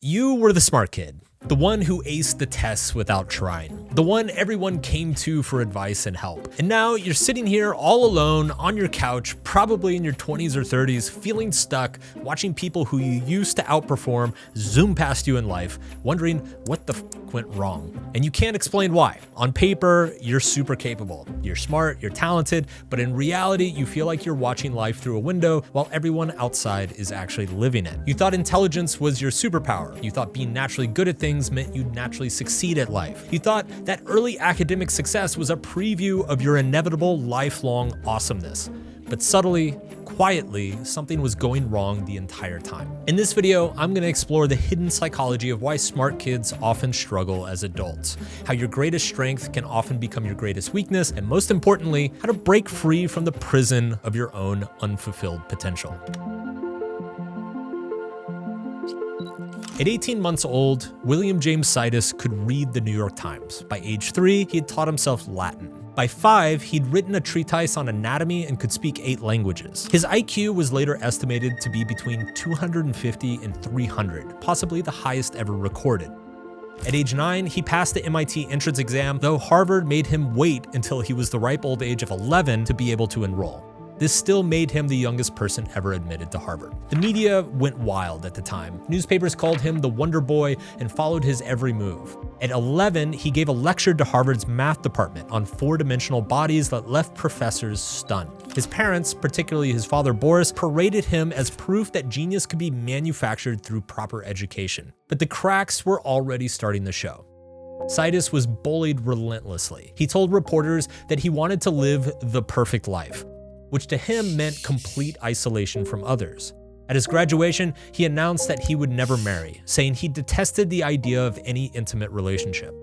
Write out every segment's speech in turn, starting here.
You were the smart kid, the one who aced the tests without trying, the one everyone came to for advice and help. And now you're sitting here all alone on your couch, probably in your 20s or 30s, feeling stuck, watching people who you used to outperform zoom past you in life, wondering what the went wrong. And you can't explain why. On paper, you're super capable. You're smart, you're talented, but in reality, you feel like you're watching life through a window while everyone outside is actually living it. You thought intelligence was your superpower. You thought being naturally good at things meant you'd naturally succeed at life. You thought that early academic success was a preview of your inevitable lifelong awesomeness. But subtly, quietly, something was going wrong the entire time. In this video, I'm gonna explore the hidden psychology of why smart kids often struggle as adults, how your greatest strength can often become your greatest weakness, and most importantly, how to break free from the prison of your own unfulfilled potential. At 18 months old, William James Sidis could read the New York Times. By age 3, he had taught himself Latin. By 5, he'd written a treatise on anatomy and could speak 8 languages. His IQ was later estimated to be between 250 and 300, possibly the highest ever recorded. At age 9, he passed the MIT entrance exam, though Harvard made him wait until he was the ripe old age of 11 to be able to enroll. This still made him the youngest person ever admitted to Harvard. The media went wild at the time. Newspapers called him the Wonder Boy and followed his every move. At 11, he gave a lecture to Harvard's math department on 4-dimensional bodies that left professors stunned. His parents, particularly his father Boris, paraded him as proof that genius could be manufactured through proper education. But the cracks were already starting to show. Sidis was bullied relentlessly. He told reporters that he wanted to live the perfect life, which to him meant complete isolation from others. At his graduation, he announced that he would never marry, saying he detested the idea of any intimate relationship.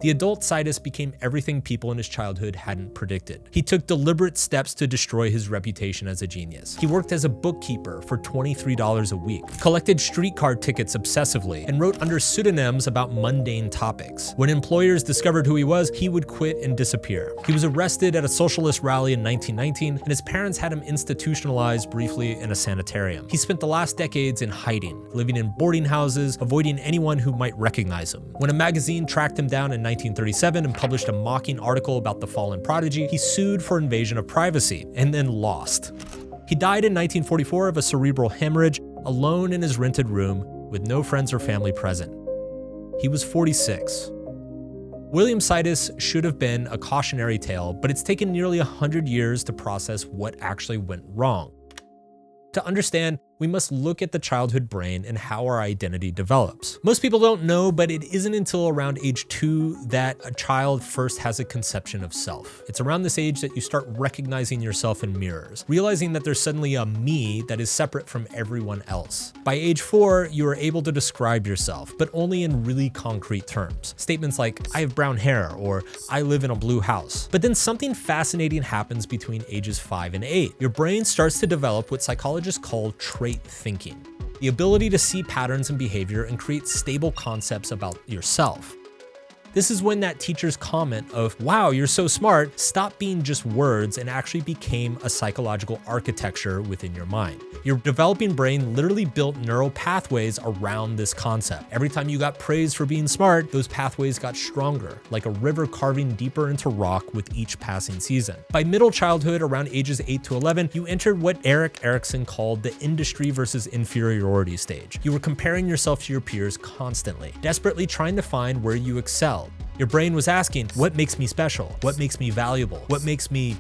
The adult Sidis became everything people in his childhood hadn't predicted. He took deliberate steps to destroy his reputation as a genius. He worked as a bookkeeper for $23 a week, collected streetcar tickets obsessively, and wrote under pseudonyms about mundane topics. When employers discovered who he was, he would quit and disappear. He was arrested at a socialist rally in 1919, and his parents had him institutionalized briefly in a sanitarium. He spent the last decades in hiding, living in boarding houses, avoiding anyone who might recognize him. When a magazine tracked him down in 1937 and published a mocking article about the fallen prodigy, he sued for invasion of privacy and then lost. He died in 1944 of a cerebral hemorrhage, alone in his rented room with no friends or family present. He was 46. William Sidis should have been a cautionary tale, but it's taken nearly 100 years to process what actually went wrong. To understand, we must look at the childhood brain and how our identity develops. Most people don't know, but it isn't until around age 2 that a child first has a conception of self. It's around this age that you start recognizing yourself in mirrors, realizing that there's suddenly a me that is separate from everyone else. By age 4, you are able to describe yourself, but only in really concrete terms. Statements like, I have brown hair, or I live in a blue house. But then something fascinating happens between ages 5 and 8. Your brain starts to develop what psychologists call trait thinking, the ability to see patterns in behavior and create stable concepts about yourself. This is when that teacher's comment of, wow, you're so smart, stopped being just words and actually became a psychological architecture within your mind. Your developing brain literally built neural pathways around this concept. Every time you got praised for being smart, those pathways got stronger, like a river carving deeper into rock with each passing season. By middle childhood, around ages 8 to 11, you entered what Erik Erikson called the industry versus inferiority stage. You were comparing yourself to your peers constantly, desperately trying to find where you excel. Your brain was asking, what makes me special? What makes me valuable? What makes me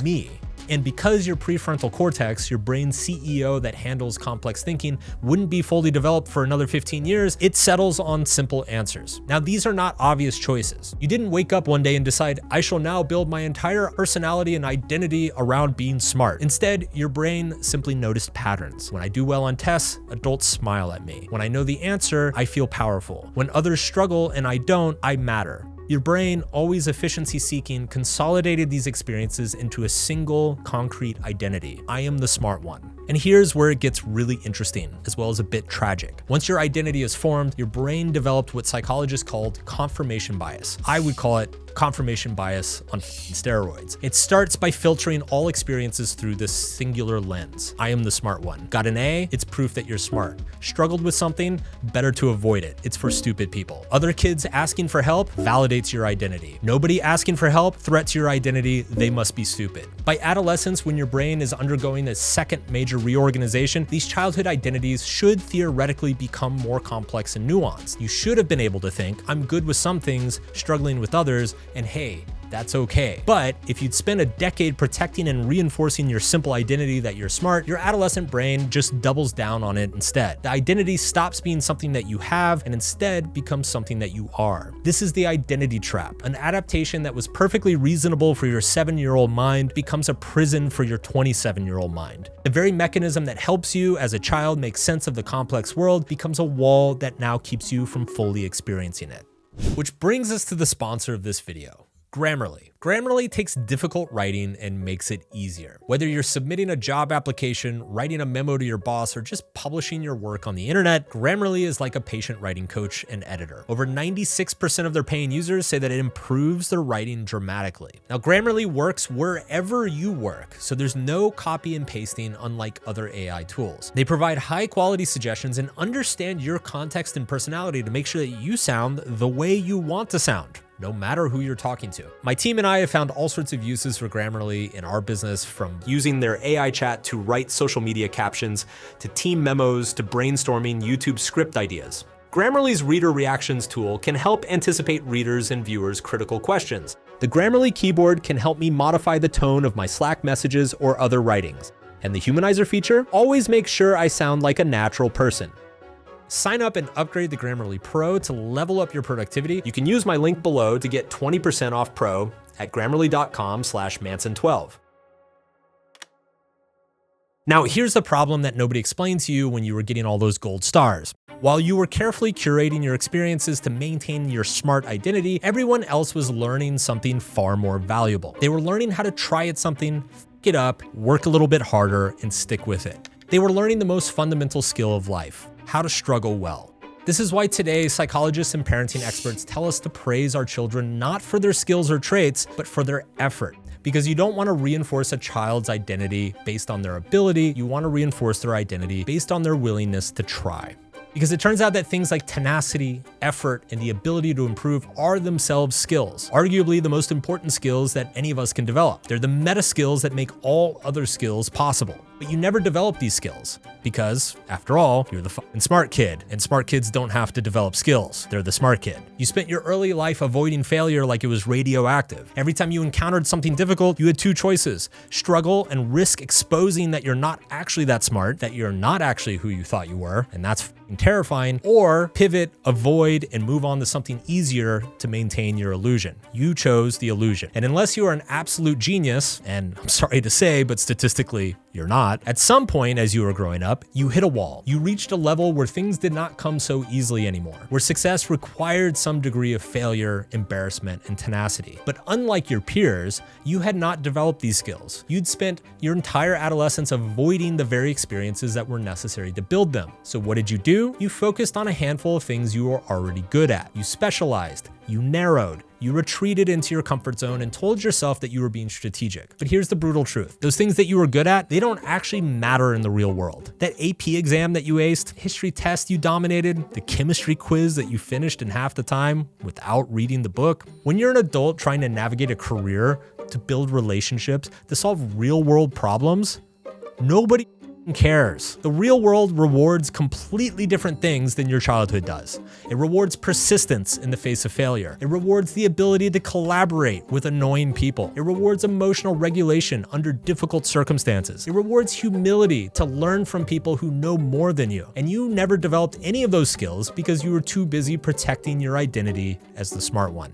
me? And because your prefrontal cortex, your brain's CEO that handles complex thinking, wouldn't be fully developed for another 15 years, it settles on simple answers. Now, these are not obvious choices. You didn't wake up one day and decide, I shall now build my entire personality and identity around being smart. Instead, your brain simply noticed patterns. When I do well on tests, adults smile at me. When I know the answer, I feel powerful. When others struggle and I don't, I matter. Your brain, always efficiency seeking, consolidated these experiences into a single concrete identity. I am the smart one. And here's where it gets really interesting, as well as a bit tragic. Once your identity is formed, your brain developed what psychologists called confirmation bias. I would call it confirmation bias on steroids. It starts by filtering all experiences through this singular lens. I am the smart one. Got an A? It's proof that you're smart. Struggled with something? Better to avoid it. It's for stupid people. Other kids asking for help validates your identity. Nobody asking for help threats your identity. They must be stupid. By adolescence, when your brain is undergoing a second major reorganization, these childhood identities should theoretically become more complex and nuanced. You should have been able to think, I'm good with some things, struggling with others, and hey, that's okay. But if you'd spend a decade protecting and reinforcing your simple identity that you're smart, your adolescent brain just doubles down on it instead. The identity stops being something that you have and instead becomes something that you are. This is the identity trap. An adaptation that was perfectly reasonable for your 7-year-old mind becomes a prison for your 27-year-old mind. The very mechanism that helps you as a child make sense of the complex world becomes a wall that now keeps you from fully experiencing it. Which brings us to the sponsor of this video, Grammarly. Grammarly takes difficult writing and makes it easier. Whether you're submitting a job application, writing a memo to your boss, or just publishing your work on the internet, Grammarly is like a patient writing coach and editor. Over 96% of their paying users say that it improves their writing dramatically. Now, Grammarly works wherever you work, so there's no copy and pasting unlike other AI tools. They provide high quality suggestions and understand your context and personality to make sure that you sound the way you want to sound, no matter who you're talking to. My team and I have found all sorts of uses for Grammarly in our business, from using their AI chat to write social media captions, to team memos, to brainstorming YouTube script ideas. Grammarly's reader reactions tool can help anticipate readers' and viewers' critical questions. The Grammarly keyboard can help me modify the tone of my Slack messages or other writings. And the humanizer feature always makes sure I sound like a natural person. Sign up and upgrade the Grammarly Pro to level up your productivity. You can use my link below to get 20% off Pro at grammarly.com/Manson12. Now, here's the problem that nobody explained to you when you were getting all those gold stars. While you were carefully curating your experiences to maintain your smart identity, everyone else was learning something far more valuable. They were learning how to try at something, f it up, work a little bit harder, and stick with it. They were learning the most fundamental skill of life: how to struggle well. This is why today psychologists and parenting experts tell us to praise our children not for their skills or traits, but for their effort. Because you don't want to reinforce a child's identity based on their ability, you want to reinforce their identity based on their willingness to try. Because it turns out that things like tenacity, effort, and the ability to improve are themselves skills, arguably the most important skills that any of us can develop. They're the meta skills that make all other skills possible. But you never develop these skills because, after all, you're the fucking smart kid, and smart kids don't have to develop skills. They're the smart kid. You spent your early life avoiding failure like it was radioactive. Every time you encountered something difficult, you had two choices: struggle and risk exposing that you're not actually that smart, that you're not actually who you thought you were, and that's terrifying, or pivot, avoid, and move on to something easier to maintain your illusion. You chose the illusion. And unless you are an absolute genius, and I'm sorry to say, but statistically you're not, at some point as you were growing up, you hit a wall. You reached a level where things did not come so easily anymore, where success required some degree of failure, embarrassment, and tenacity. But unlike your peers, you had not developed these skills. You'd spent your entire adolescence avoiding the very experiences that were necessary to build them. So what did you do? You focused on a handful of things you were already good at. You specialized, you narrowed, you retreated into your comfort zone and told yourself that you were being strategic. But here's the brutal truth. Those things that you were good at, they don't actually matter in the real world. That AP exam that you aced, history test you dominated, the chemistry quiz that you finished in half the time without reading the book. When you're an adult trying to navigate a career, to build relationships, to solve real world problems, nobody cares. The real world rewards completely different things than your childhood does. It rewards persistence in the face of failure. It rewards the ability to collaborate with annoying people. It rewards emotional regulation under difficult circumstances. It rewards humility to learn from people who know more than you. And you never developed any of those skills because you were too busy protecting your identity as the smart one.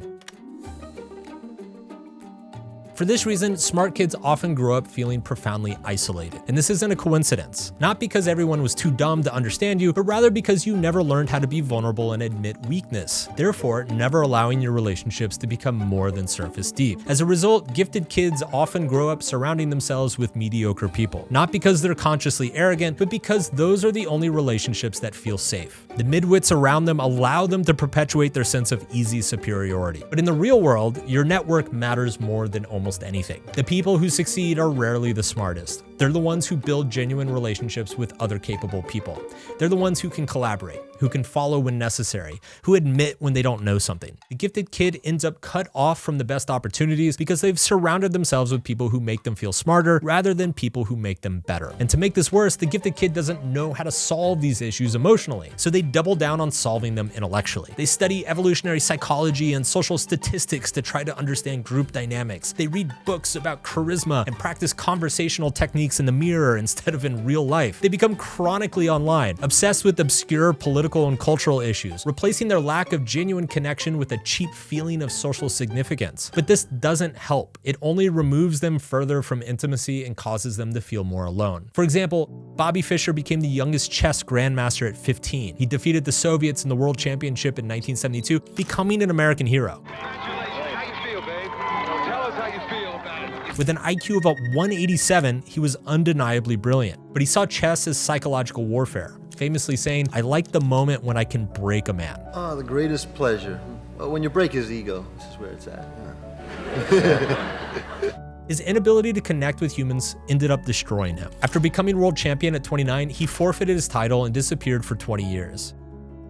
For this reason, smart kids often grow up feeling profoundly isolated. And this isn't a coincidence. Not because everyone was too dumb to understand you, but rather because you never learned how to be vulnerable and admit weakness. Therefore, never allowing your relationships to become more than surface deep. As a result, gifted kids often grow up surrounding themselves with mediocre people. Not because they're consciously arrogant, but because those are the only relationships that feel safe. The midwits around them allow them to perpetuate their sense of easy superiority. But in the real world, your network matters more than almost anything. The people who succeed are rarely the smartest. They're the ones who build genuine relationships with other capable people. They're the ones who can collaborate, who can follow when necessary, who admit when they don't know something. The gifted kid ends up cut off from the best opportunities because they've surrounded themselves with people who make them feel smarter rather than people who make them better. And to make this worse, the gifted kid doesn't know how to solve these issues emotionally, so they double down on solving them intellectually. They study evolutionary psychology and social statistics to try to understand group dynamics. They read books about charisma and practice conversational techniques in the mirror instead of in real life. They become chronically online, obsessed with obscure political and cultural issues, replacing their lack of genuine connection with a cheap feeling of social significance. But this doesn't help. It only removes them further from intimacy and causes them to feel more alone. For example, Bobby Fischer became the youngest chess grandmaster at 15. He defeated the Soviets in the World Championship in 1972, becoming an American hero. With an IQ of about 187, he was undeniably brilliant, but he saw chess as psychological warfare, famously saying, "I like the moment when I can break a man." Oh, the greatest pleasure. Well, when you break his ego, this is where it's at. His inability to connect with humans ended up destroying him. After becoming world champion at 29, he forfeited his title and disappeared for 20 years.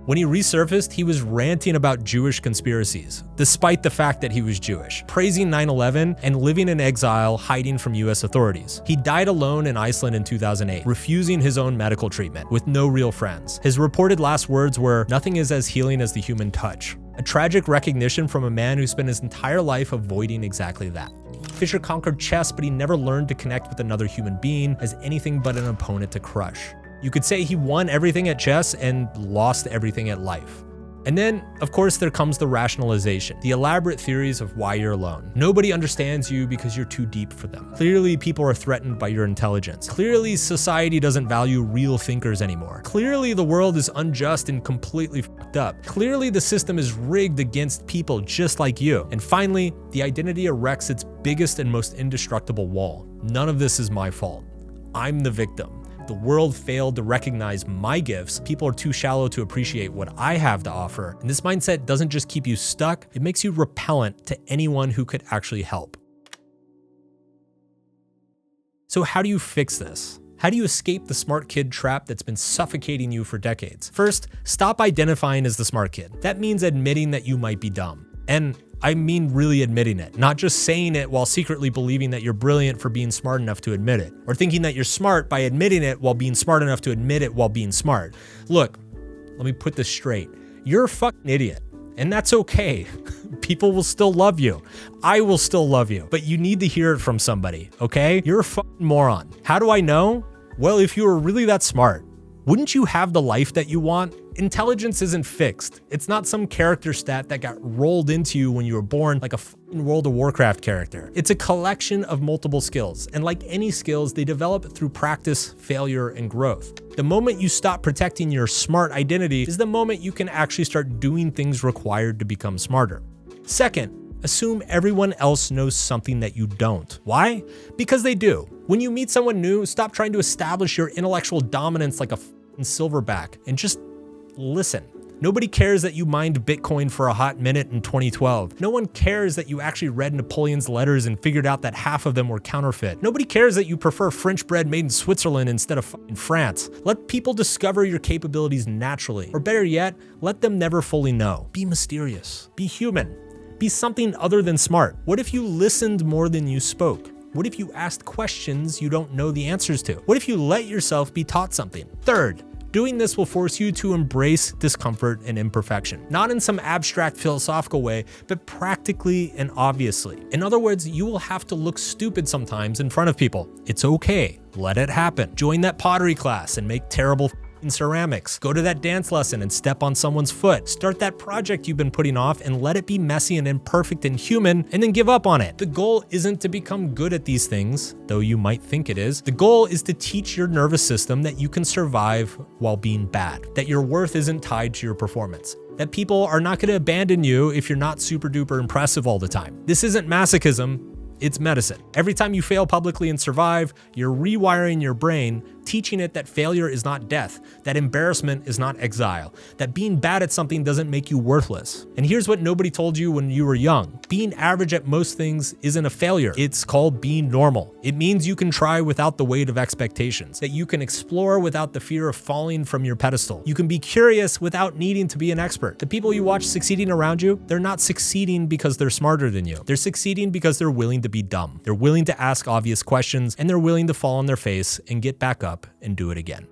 When he resurfaced, he was ranting about Jewish conspiracies, despite the fact that he was Jewish, praising 9/11 and living in exile, hiding from US authorities. He died alone in Iceland in 2008, refusing his own medical treatment, with no real friends. His reported last words were, "Nothing is as healing as the human touch." A tragic recognition from a man who spent his entire life avoiding exactly that. Fischer conquered chess, but he never learned to connect with another human being as anything but an opponent to crush. You could say he won everything at chess and lost everything at life. And then, of course, there comes the rationalization, the elaborate theories of why you're alone. Nobody understands you because you're too deep for them. Clearly, people are threatened by your intelligence. Clearly, society doesn't value real thinkers anymore. Clearly, the world is unjust and completely fucked up. Clearly, the system is rigged against people just like you. And finally, the identity erects its biggest and most indestructible wall. None of this is my fault. I'm the victim. The world failed to recognize my gifts. People are too shallow to appreciate what I have to offer. And this mindset doesn't just keep you stuck, it makes you repellent to anyone who could actually help. So how do you fix this? How do you escape the smart kid trap that's been suffocating you for decades? First, stop identifying as the smart kid. That means admitting that you might be dumb. And I mean really admitting it, not just saying it while secretly believing that you're brilliant for being smart enough to admit it, or thinking that you're smart by admitting it while being smart enough to admit it while being smart. Look, let me put this straight. You're a fucking idiot, and that's okay. People will still love you. I will still love you, but you need to hear it from somebody, okay? You're a fucking moron. How do I know? Well, if you were really that smart, wouldn't you have the life that you want? Intelligence isn't fixed. It's not some character stat that got rolled into you when you were born like a fucking World of Warcraft character. It's a collection of multiple skills, and like any skills, they develop through practice, failure, and growth. The moment you stop protecting your smart identity is the moment you can actually start doing things required to become smarter. Second, assume everyone else knows something that you don't. Why? Because they do. When you meet someone new, stop trying to establish your intellectual dominance like a fucking silverback and just listen. Nobody cares that you mined Bitcoin for a hot minute in 2012. No one cares that you actually read Napoleon's letters and figured out that half of them were counterfeit. Nobody cares that you prefer French bread made in Switzerland instead of fucking France. Let people discover your capabilities naturally. Or better yet, let them never fully know. Be mysterious. Be human. Be something other than smart. What if you listened more than you spoke? What if you asked questions you don't know the answers to? What if you let yourself be taught something? Third, doing this will force you to embrace discomfort and imperfection, not in some abstract philosophical way, but practically and obviously. In other words, you will have to look stupid sometimes in front of people. It's okay. Let it happen. Join that pottery class and make terrible in ceramics. Go to that dance lesson and step on someone's foot. Start that project you've been putting off and let it be messy and imperfect and human, and then give up on it. The goal isn't to become good at these things, though you might think it is. The goal is to teach your nervous system that you can survive while being bad, that your worth isn't tied to your performance, that people are not going to abandon you if you're not super duper impressive all the time. This isn't masochism, it's medicine. Every time you fail publicly and survive, you're rewiring your brain, teaching it that failure is not death, that embarrassment is not exile, that being bad at something doesn't make you worthless. And here's what nobody told you when you were young. Being average at most things isn't a failure. It's called being normal. It means you can try without the weight of expectations, that you can explore without the fear of falling from your pedestal. You can be curious without needing to be an expert. The people you watch succeeding around you, they're not succeeding because they're smarter than you. They're succeeding because they're willing to be dumb. They're willing to ask obvious questions, and they're willing to fall on their face and get back up and do it again.